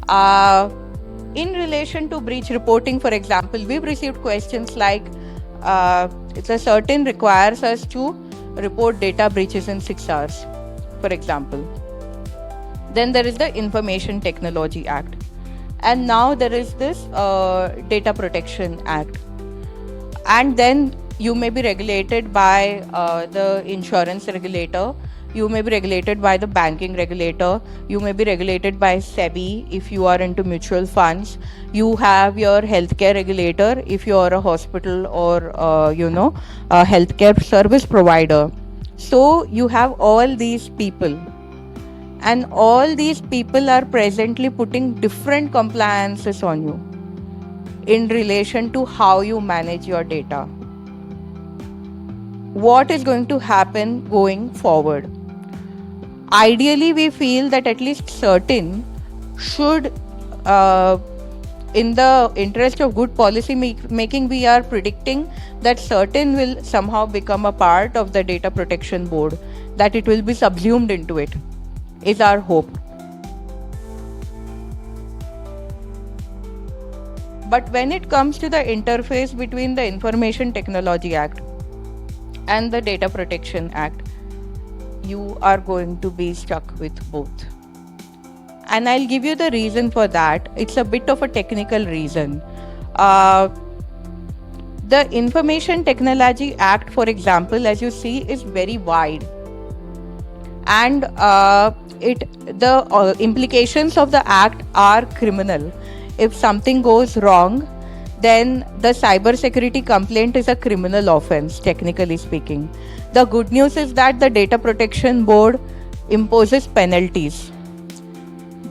Uh, in relation to breach reporting, for example, we've received questions like the certain requires us to report data breaches in 6 hours, for example. Then there is the Information Technology Act. And now there is this Data Protection Act. And then you may be regulated by the insurance regulator, you may be regulated by the banking regulator, you may be regulated by SEBI if you are into mutual funds, you have your healthcare regulator if you are a hospital or a healthcare service provider. So you have all these people, and all these people are presently putting different compliances on you in relation to how you manage your data. What is going to happen going forward? Ideally, we feel that at least certain should, in the interest of good policy making, we are predicting that certain will somehow become a part of the Data Protection Board, that it will be subsumed into it, is our hope. But when it comes to the interface between the Information Technology Act and the Data Protection Act, you are going to be stuck with both. And I'll give you the reason for that. It's a bit of a technical reason. The Information Technology Act, for example, as you see, is very wide. And the implications of the act are criminal. If something goes wrong, then the cybersecurity complaint is a criminal offense, technically speaking. The good news is that the Data Protection Board imposes penalties.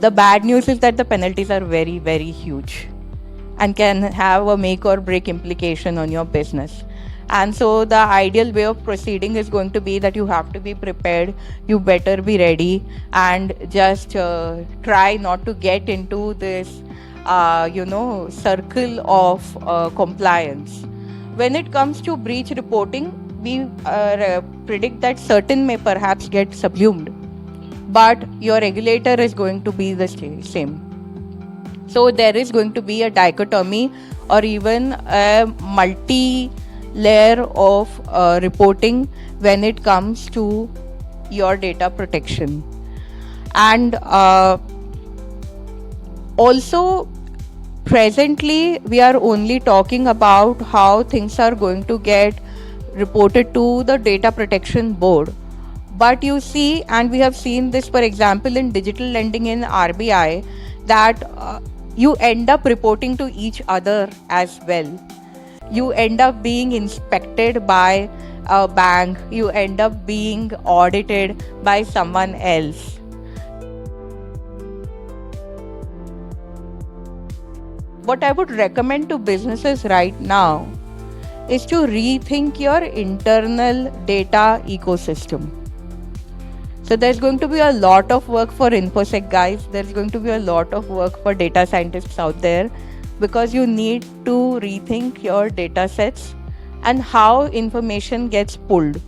The bad news is that the penalties are very, very huge and can have a make or break implication on your business. And so the ideal way of proceeding is going to be that you have to be prepared, you better be ready, and just try not to get into this circle of compliance. When it comes to breach reporting, we predict that certain may perhaps get subsumed, but your regulator is going to be the same. So there is going to be a dichotomy or even a multi-layer of reporting when it comes to your data protection. And also, presently, we are only talking about how things are going to get reported to the Data Protection Board. But you see, and we have seen this, for example, in digital lending in RBI, that you end up reporting to each other as well. You end up being inspected by a bank, you end up being audited by someone else. What I would recommend to businesses right now is to rethink your internal data ecosystem. So there's going to be a lot of work for InfoSec guys. There's going to be a lot of work for data scientists out there, because you need to rethink your data sets and how information gets pulled.